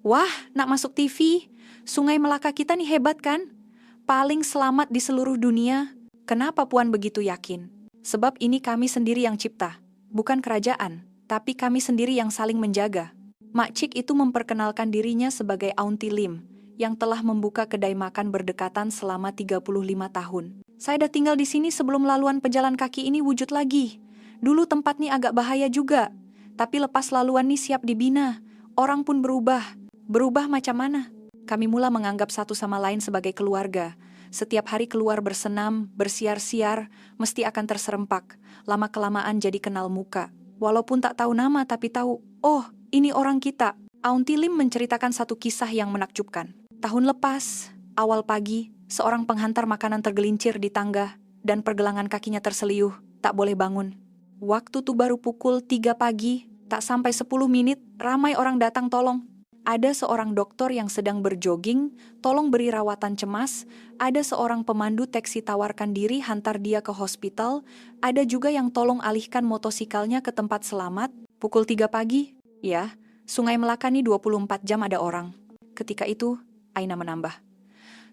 'Wah, nak masuk TV. Sungai Melaka kita nih hebat kan? Paling selamat di seluruh dunia. Kenapa Puan begitu yakin?' Sebab ini kami sendiri yang cipta. Bukan kerajaan, tapi kami sendiri yang saling menjaga." Makcik itu memperkenalkan dirinya sebagai Aunty Lim, yang telah membuka kedai makan berdekatan selama 35 tahun. "Saya dah tinggal di sini sebelum laluan pejalan kaki ini wujud lagi. Dulu tempat ini agak bahaya juga. Tapi lepas laluan ini siap dibina, orang pun berubah. Berubah macam mana? Kami mula menganggap satu sama lain sebagai keluarga. Setiap hari keluar bersenam, bersiar-siar, mesti akan terserempak. Lama-kelamaan jadi kenal muka. Walaupun tak tahu nama tapi tahu, oh, ini orang kita." Aunty Lim menceritakan satu kisah yang menakjubkan. Tahun lepas, awal pagi, seorang penghantar makanan tergelincir di tangga dan pergelangan kakinya terseliuh, tak boleh bangun. Waktu tuh baru pukul 3 pagi, tak sampai 10 menit, ramai orang datang tolong. Ada seorang dokter yang sedang berjoging, tolong beri rawatan cemas. Ada seorang pemandu taksi tawarkan diri hantar dia ke hospital. Ada juga yang tolong alihkan motosikalnya ke tempat selamat. Pukul 3 pagi, ya, Sungai Melaka nih 24 jam ada orang. Ketika itu, Aina menambah.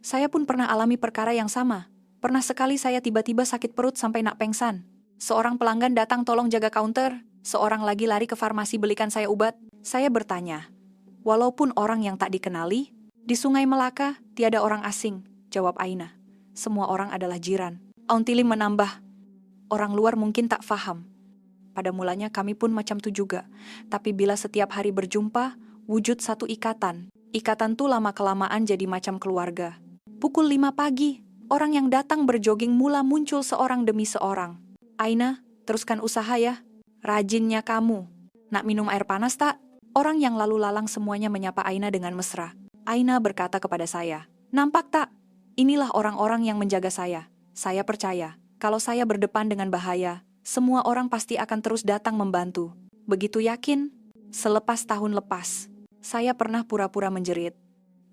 Saya pun pernah alami perkara yang sama. Pernah sekali saya tiba-tiba sakit perut sampai nak pengsan. Seorang pelanggan datang tolong jaga counter. Seorang lagi lari ke farmasi belikan saya obat. Saya bertanya, walaupun orang yang tak dikenali, di Sungai Melaka tiada orang asing, jawab Aina. Semua orang adalah jiran. Auntili menambah, orang luar mungkin tak faham. Pada mulanya kami pun macam tu juga. Tapi bila setiap hari berjumpa, wujud satu ikatan. Ikatan tu lama-kelamaan jadi macam keluarga. Pukul 5 pagi, orang yang datang berjoging mula muncul seorang demi seorang. Aina, teruskan usaha ya. Rajinnya kamu. Nak minum air panas tak? Orang yang lalu lalang semuanya menyapa Aina dengan mesra. Aina berkata kepada saya, nampak tak? Inilah orang-orang yang menjaga saya. Saya percaya, kalau saya berdepan dengan bahaya, semua orang pasti akan terus datang membantu. Begitu yakin? Selepas tahun lepas, saya pernah pura-pura menjerit.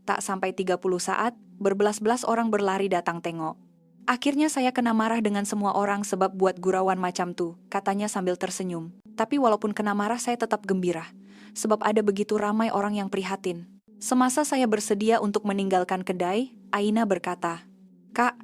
Tak sampai 30 saat, berbelas-belas orang berlari datang tengok. Akhirnya saya kena marah dengan semua orang sebab buat gurauan macam tu, katanya sambil tersenyum. Tapi walaupun kena marah saya tetap gembira, sebab ada begitu ramai orang yang prihatin. Semasa saya bersedia untuk meninggalkan kedai, Aina berkata, Kak,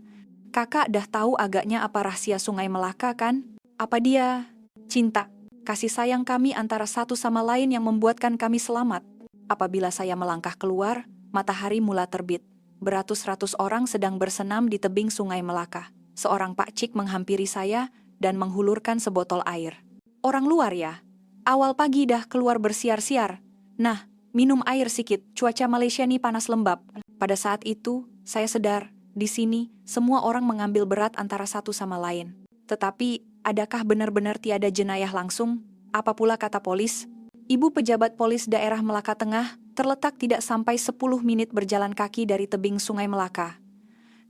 kakak dah tahu agaknya apa rahasia Sungai Melaka kan? Apa dia? Cinta, kasih sayang kami antara satu sama lain yang membuatkan kami selamat. Apabila saya melangkah keluar, matahari mula terbit. Beratus-ratus orang sedang bersenam di tebing Sungai Melaka. Seorang pakcik menghampiri saya dan menghulurkan sebotol air. Orang luar ya? Awal pagi dah keluar bersiar-siar. Nah, minum air sikit, cuaca Malaysia nih panas lembab. Pada saat itu, saya sedar, di sini semua orang mengambil berat antara satu sama lain. Tetapi, adakah benar-benar tiada jenayah langsung? Apa pula kata polis? Ibu pejabat polis daerah Melaka Tengah terletak tidak sampai 10 menit berjalan kaki dari tebing Sungai Melaka.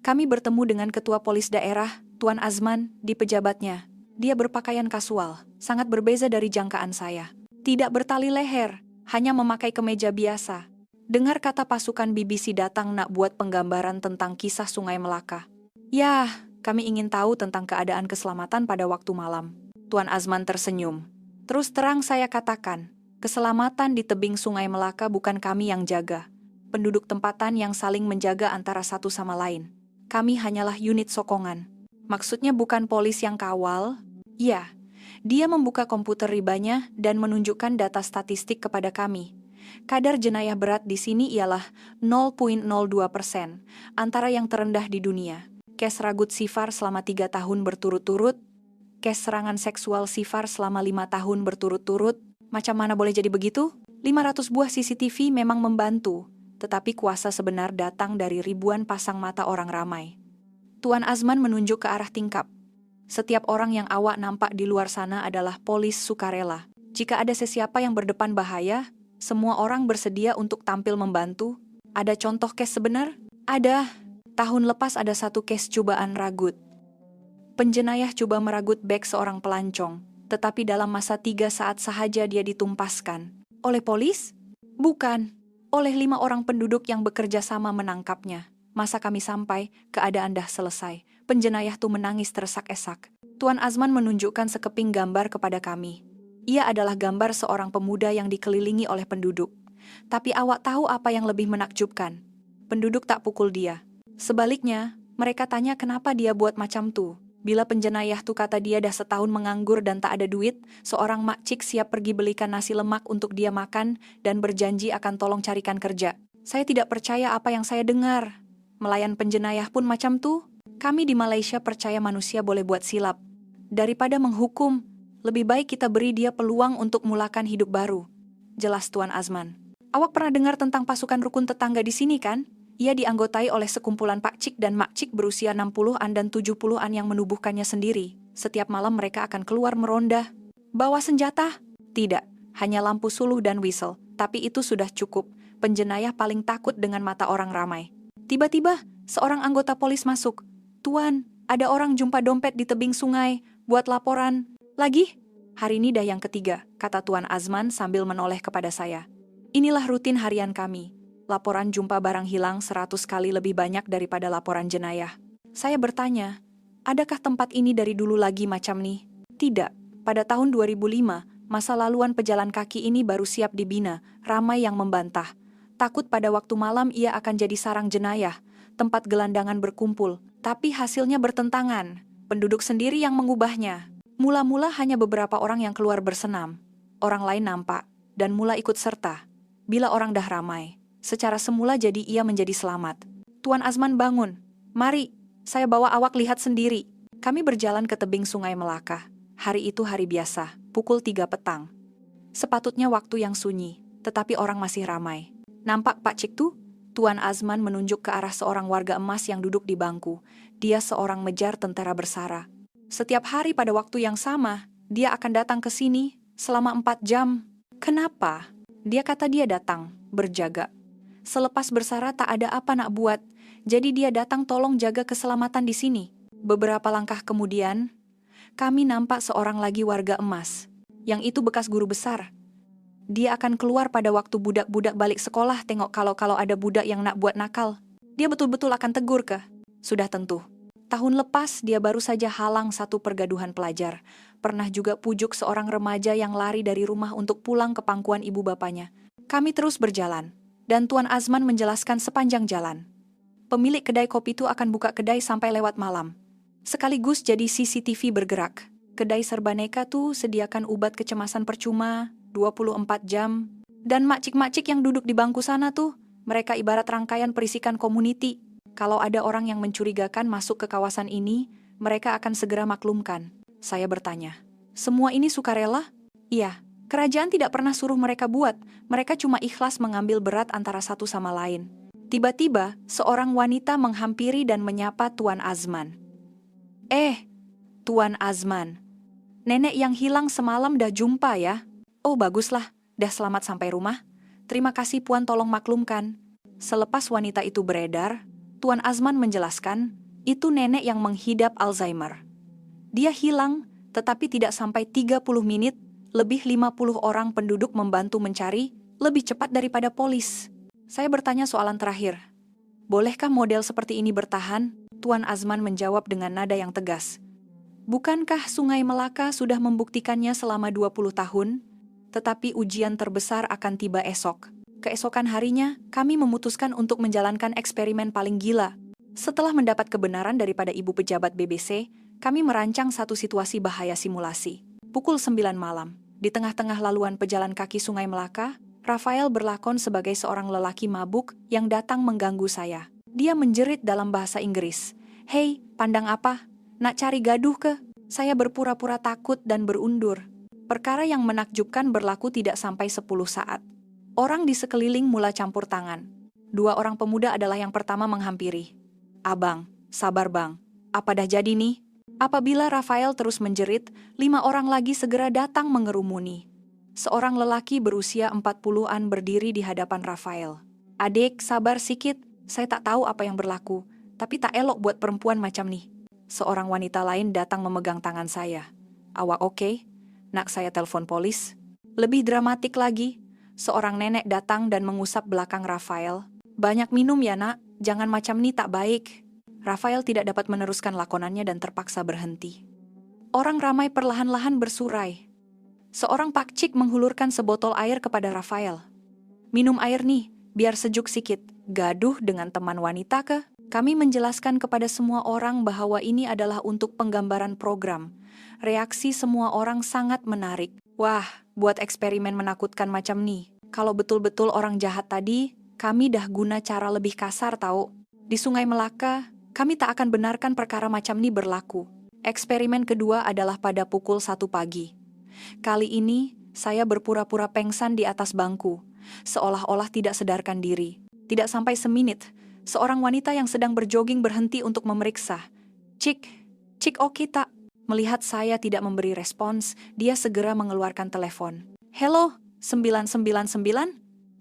Kami bertemu dengan ketua polis daerah, Tuan Azman, di pejabatnya. Dia berpakaian kasual, sangat berbeza dari jangkaan saya. Tidak bertali leher, hanya memakai kemeja biasa. Dengar kata pasukan BBC datang nak buat penggambaran tentang kisah Sungai Melaka. Yah, kami ingin tahu tentang keadaan keselamatan pada waktu malam. Tuan Azman tersenyum. Terus terang saya katakan, keselamatan di tebing Sungai Melaka bukan kami yang jaga. Penduduk tempatan yang saling menjaga antara satu sama lain. Kami hanyalah unit sokongan. Maksudnya bukan polis yang kawal. Ya, dia membuka komputer ribanya dan menunjukkan data statistik kepada kami. Kadar jenayah berat di sini ialah 0,02%, antara yang terendah di dunia. Kes ragut sifar selama 3 tahun berturut-turut. Kes serangan seksual sifar selama 5 tahun berturut-turut. Macam mana boleh jadi begitu? 500 buah CCTV memang membantu, tetapi kuasa sebenar datang dari ribuan pasang mata orang ramai. Tuan Azman menunjuk ke arah tingkap. Setiap orang yang awak nampak di luar sana adalah polis sukarela. Jika ada sesiapa yang berdepan bahaya, semua orang bersedia untuk tampil membantu. Ada contoh kes sebenar? Ada. Tahun lepas ada satu kes cobaan ragut. Penjenayah coba meragut beg seorang pelancong, tetapi dalam masa 3 saat sahaja dia ditumpaskan. Oleh polis? Bukan. Oleh 5 orang penduduk yang bekerja sama menangkapnya. Masa kami sampai, keadaan dah selesai. Penjenayah tu menangis tersak-esak. Tuan Azman menunjukkan sekeping gambar kepada kami. Ia adalah gambar seorang pemuda yang dikelilingi oleh penduduk. Tapi awak tahu apa yang lebih menakjubkan? Penduduk tak pukul dia. Sebaliknya, mereka tanya kenapa dia buat macam tu. Bila penjenayah tu kata dia dah setahun menganggur dan tak ada duit, seorang makcik siap pergi belikan nasi lemak untuk dia makan dan berjanji akan tolong carikan kerja. Saya tidak percaya apa yang saya dengar. Melayan penjenayah pun macam tu. Kami di Malaysia percaya manusia boleh buat silap. Daripada menghukum, lebih baik kita beri dia peluang untuk mulakan hidup baru. Jelas Tuan Azman. Awak pernah dengar tentang pasukan rukun tetangga di sini kan? Ia dianggotai oleh sekumpulan pakcik dan makcik berusia 60-an dan 70-an yang menubuhkannya sendiri. Setiap malam mereka akan keluar meronda. Bawa senjata? Tidak, hanya lampu suluh dan whistle. Tapi itu sudah cukup. Penjenayah paling takut dengan mata orang ramai. Tiba-tiba, seorang anggota polis masuk. Tuan, ada orang jumpa dompet di tebing sungai. Buat laporan. Lagi? Hari ini dah yang ketiga, kata Tuan Azman sambil menoleh kepada saya. Inilah rutin harian kami. Laporan jumpa barang hilang 100 kali lebih banyak daripada laporan jenayah. Saya bertanya, adakah tempat ini dari dulu lagi macam nih? Tidak. Pada tahun 2005, masa laluan pejalan kaki ini baru siap dibina, ramai yang membantah. Takut pada waktu malam ia akan jadi sarang jenayah, tempat gelandangan berkumpul. Tapi hasilnya bertentangan. Penduduk sendiri yang mengubahnya. Mula-mula hanya beberapa orang yang keluar bersenam. Orang lain nampak, dan mula ikut serta. Bila orang dah ramai, secara semula jadi ia menjadi selamat. Tuan Azman bangun. Mari, saya bawa awak lihat sendiri. Kami berjalan ke tebing Sungai Melaka. Hari itu hari biasa, pukul 3 petang. Sepatutnya waktu yang sunyi, tetapi orang masih ramai. Nampak Pak Cik tuh? Tuan Azman menunjuk ke arah seorang warga emas yang duduk di bangku. Dia seorang mejar tentara bersara. Setiap hari pada waktu yang sama, dia akan datang ke sini selama 4 jam. Kenapa? Dia kata dia datang, berjaga. Selepas bersara tak ada apa nak buat, jadi dia datang tolong jaga keselamatan di sini. Beberapa langkah kemudian, kami nampak seorang lagi warga emas. Yang itu bekas guru besar. Dia akan keluar pada waktu budak-budak balik sekolah tengok kalau ada budak yang nak buat nakal. Dia betul-betul akan tegur ke? Sudah tentu. Tahun lepas dia baru saja halang satu pergaduhan pelajar. Pernah juga pujuk seorang remaja yang lari dari rumah untuk pulang ke pangkuan ibu bapanya. Kami terus berjalan, dan Tuan Azman menjelaskan sepanjang jalan. Pemilik kedai kopi itu akan buka kedai sampai lewat malam. Sekaligus jadi CCTV bergerak. Kedai serbaneka tuh sediakan obat kecemasan percuma, 24 jam. Dan makcik-makcik yang duduk di bangku sana tuh, mereka ibarat rangkaian perisikan komuniti. Kalau ada orang yang mencurigakan masuk ke kawasan ini, mereka akan segera maklumkan. Saya bertanya, semua ini sukarela? Iya, kerajaan tidak pernah suruh mereka buat. Mereka cuma ikhlas mengambil berat antara satu sama lain. Tiba-tiba, seorang wanita menghampiri dan menyapa Tuan Azman. Tuan Azman. Nenek yang hilang semalam dah jumpa ya? Oh baguslah, dah selamat sampai rumah. Terima kasih Puan tolong maklumkan. Selepas wanita itu beredar, Tuan Azman menjelaskan, itu nenek yang menghidap Alzheimer. Dia hilang, tetapi tidak sampai 30 menit, lebih 50 orang penduduk membantu mencari, lebih cepat daripada polis. Saya bertanya soalan terakhir. Bolehkah model seperti ini bertahan? Tuan Azman menjawab dengan nada yang tegas. Bukankah Sungai Melaka sudah membuktikannya selama 20 tahun? Tetapi ujian terbesar akan tiba esok. Keesokan harinya, kami memutuskan untuk menjalankan eksperimen paling gila. Setelah mendapat kebenaran daripada ibu pejabat BBC, kami merancang satu situasi bahaya simulasi. Pukul 9 malam, di tengah-tengah laluan pejalan kaki Sungai Melaka, Rafael berlakon sebagai seorang lelaki mabuk yang datang mengganggu saya. Dia menjerit dalam bahasa Inggris. Hei, pandang apa? Nak cari gaduh ke? Saya berpura-pura takut dan berundur. Perkara yang menakjubkan berlaku tidak sampai 10 saat. Orang di sekeliling mula campur tangan. 2 orang pemuda adalah yang pertama menghampiri. Abang, sabar bang. Apa dah jadi nih? Apabila Rafael terus menjerit, 5 orang lagi segera datang mengerumuni. Seorang lelaki berusia 40-an berdiri di hadapan Rafael. Adik, sabar sikit. Saya tak tahu apa yang berlaku, tapi tak elok buat perempuan macam nih. Seorang wanita lain datang memegang tangan saya. Awak oke? Nak saya telepon polis? Lebih dramatik lagi, seorang nenek datang dan mengusap belakang Rafael. Banyak minum ya nak, jangan macam nih tak baik. Rafael tidak dapat meneruskan lakonannya dan terpaksa berhenti. Orang ramai perlahan-lahan bersurai. Seorang pakcik menghulurkan sebotol air kepada Rafael. Minum air nih, biar sejuk sikit. Gaduh dengan teman wanita ke? Kami menjelaskan kepada semua orang bahwa ini adalah untuk penggambaran program. Reaksi semua orang sangat menarik. Wah, buat eksperimen menakutkan macam nih. Kalau betul-betul orang jahat tadi, kami dah guna cara lebih kasar tahu. Di Sungai Melaka, kami tak akan benarkan perkara macam ini berlaku. Eksperimen kedua adalah pada pukul 1 pagi. Kali ini, saya berpura-pura pengsan di atas bangku, seolah-olah tidak sadarkan diri. Tidak sampai semenit, seorang wanita yang sedang berjoging berhenti untuk memeriksa. Cik oke tak? Melihat saya tidak memberi respons, dia segera mengeluarkan telepon. Hello, 999?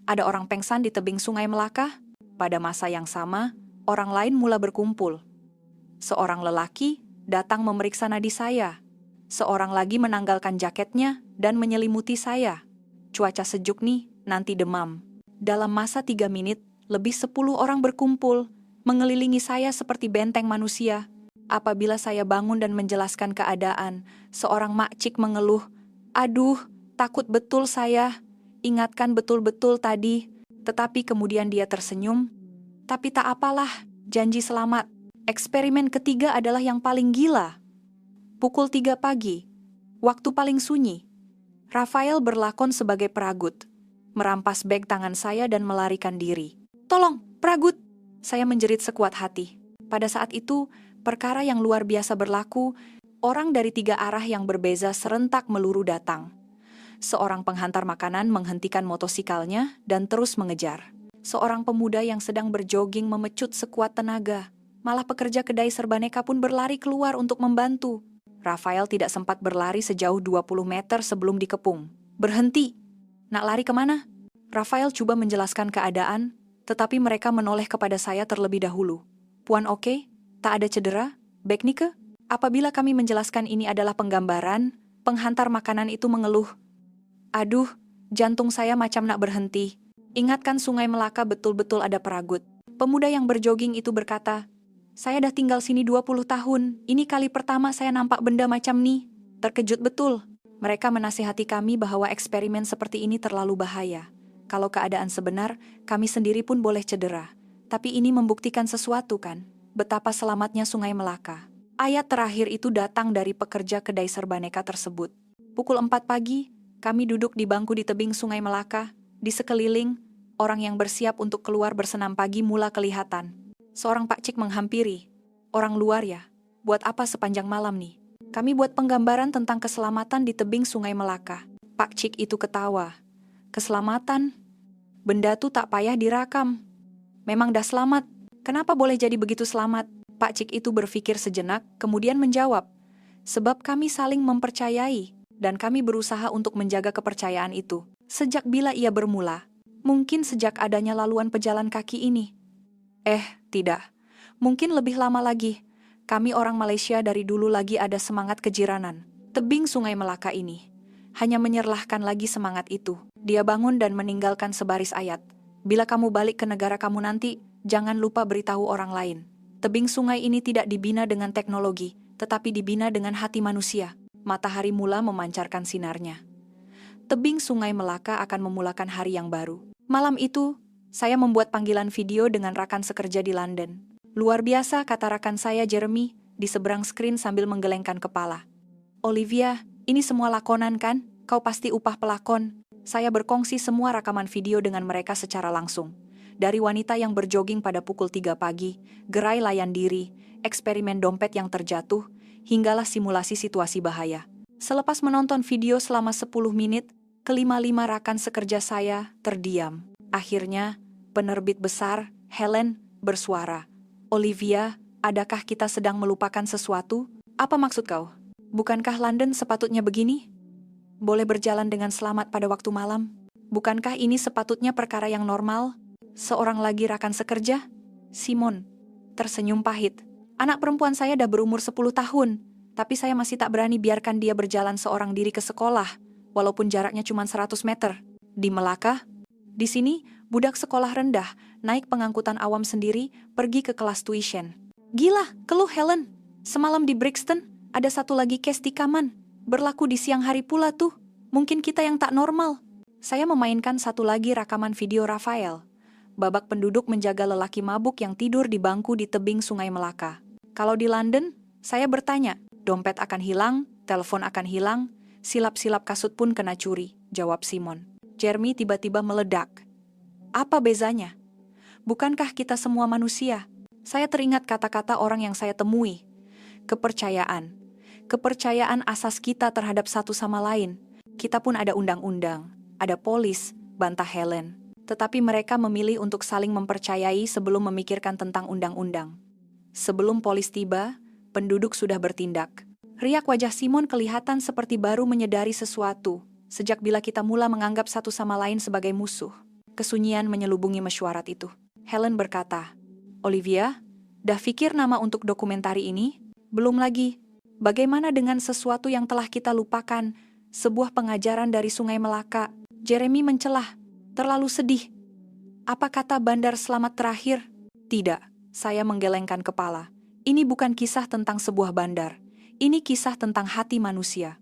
Ada orang pengsan di tebing Sungai Melaka? Pada masa yang sama, orang lain mula berkumpul. Seorang lelaki datang memeriksa nadi saya. Seorang lagi menanggalkan jaketnya dan menyelimuti saya. Cuaca sejuk nih, nanti demam. Dalam masa 3 menit, lebih 10 orang berkumpul, mengelilingi saya seperti benteng manusia. Apabila saya bangun dan menjelaskan keadaan, seorang makcik mengeluh, "Aduh, takut betul saya. Ingatkan betul-betul tadi." Tetapi kemudian dia tersenyum. "Tapi tak apalah, janji selamat. Eksperimen ketiga adalah yang paling gila." Pukul 3 pagi, waktu paling sunyi. Rafael berlakon sebagai peragut, merampas beg tangan saya dan melarikan diri. "Tolong, peragut!" Saya menjerit sekuat hati. Pada saat itu, perkara yang luar biasa berlaku. Orang dari 3 arah yang berbeza serentak meluru datang. Seorang penghantar makanan menghentikan motosikalnya dan terus mengejar. Seorang pemuda yang sedang berjoging memecut sekuat tenaga. Malah pekerja kedai serbaneka pun berlari keluar untuk membantu. Rafael tidak sempat berlari sejauh 20 meter sebelum dikepung. "Berhenti! Nak lari kemana?" Rafael coba menjelaskan keadaan, tetapi mereka menoleh kepada saya terlebih dahulu. "Puan oke? Tak ada cedera? Baik Nike?" Apabila kami menjelaskan ini adalah penggambaran, penghantar makanan itu mengeluh. "Aduh, jantung saya macam nak berhenti. Ingatkan Sungai Melaka betul-betul ada peragut." Pemuda yang berjoging itu berkata, "Saya dah tinggal sini 20 tahun. Ini kali pertama saya nampak benda macam ni. Terkejut betul." Mereka menasihati kami bahwa eksperimen seperti ini terlalu bahaya. Kalau keadaan sebenar, kami sendiri pun boleh cedera. Tapi ini membuktikan sesuatu kan? Betapa selamatnya Sungai Melaka. Ayat terakhir itu datang dari pekerja kedai serbaneka tersebut. Pukul 4 pagi, kami duduk di bangku di tebing Sungai Melaka. Di sekeliling, orang yang bersiap untuk keluar bersenam pagi mula kelihatan. Seorang pakcik menghampiri. "Orang luar ya? Buat apa sepanjang malam nih?" "Kami buat penggambaran tentang keselamatan di tebing Sungai Melaka." Pakcik itu ketawa. "Keselamatan? Benda tuh tak payah dirakam. Memang dah selamat. Kenapa boleh jadi begitu selamat?" Pakcik itu berpikir sejenak, kemudian menjawab, "Sebab kami saling mempercayai, dan kami berusaha untuk menjaga kepercayaan itu. Sejak bila ia bermula? Mungkin sejak adanya laluan pejalan kaki ini." Tidak. Mungkin lebih lama lagi. Kami orang Malaysia dari dulu lagi ada semangat kejiranan. Tebing Sungai Melaka ini hanya menyerlahkan lagi semangat itu. Dia bangun dan meninggalkan sebaris ayat. "Bila kamu balik ke negara kamu nanti, jangan lupa beritahu orang lain. Tebing sungai ini tidak dibina dengan teknologi, tetapi dibina dengan hati manusia." Matahari mula memancarkan sinarnya. Tebing Sungai Melaka akan memulakan hari yang baru. Malam itu, saya membuat panggilan video dengan rakan sekerja di London. "Luar biasa," kata rakan saya Jeremy, di seberang skrin sambil menggelengkan kepala. "Olivia, ini semua lakonan kan? Kau pasti upah pelakon." Saya berkongsi semua rakaman video dengan mereka secara langsung. Dari wanita yang berjoging pada pukul 3 pagi, gerai layan diri, eksperimen dompet yang terjatuh, hinggalah simulasi situasi bahaya. Selepas menonton video selama 10 menit, kelima-lima rakan sekerja saya terdiam. Akhirnya, penerbit besar, Helen, bersuara. "Olivia, adakah kita sedang melupakan sesuatu? Apa maksud kau? Bukankah London sepatutnya begini? Boleh berjalan dengan selamat pada waktu malam? Bukankah ini sepatutnya perkara yang normal?" Seorang lagi rakan sekerja, Simon, tersenyum pahit. "Anak perempuan saya dah berumur 10 tahun, tapi saya masih tak berani biarkan dia berjalan seorang diri ke sekolah, walaupun jaraknya cuma 100 meter. Di Melaka, di sini, budak sekolah rendah, naik pengangkutan awam sendiri, pergi ke kelas tuition." "Gila," keluh Helen. "Semalam di Brixton, ada satu lagi case tikaman. Berlaku di siang hari pula tuh. Mungkin kita yang tak normal." Saya memainkan satu lagi rakaman video Rafael. Babak penduduk menjaga lelaki mabuk yang tidur di bangku di tebing Sungai Melaka. Kalau di London, saya bertanya, dompet akan hilang, telepon akan hilang, silap-silap kasut pun kena curi, jawab Simon. Jeremy tiba-tiba meledak. "Apa bezanya? Bukankah kita semua manusia?" Saya teringat kata-kata orang yang saya temui. Kepercayaan. Kepercayaan asas kita terhadap satu sama lain. Kita pun ada undang-undang, ada polis, bantah Helen. Tetapi mereka memilih untuk saling mempercayai sebelum memikirkan tentang undang-undang. Sebelum polis tiba, penduduk sudah bertindak. Riak wajah Simon kelihatan seperti baru menyadari sesuatu, sejak bila kita mula menganggap satu sama lain sebagai musuh. Kesunyian menyelubungi mesyuarat itu. Helen berkata, "Olivia, dah fikir nama untuk dokumentari ini? Belum lagi. Bagaimana dengan sesuatu yang telah kita lupakan, sebuah pengajaran dari Sungai Melaka?" Jeremy mencelah. Terlalu sedih. Apa kata bandar selamat terakhir? Tidak, saya menggelengkan kepala. Ini bukan kisah tentang sebuah bandar. Ini kisah tentang hati manusia.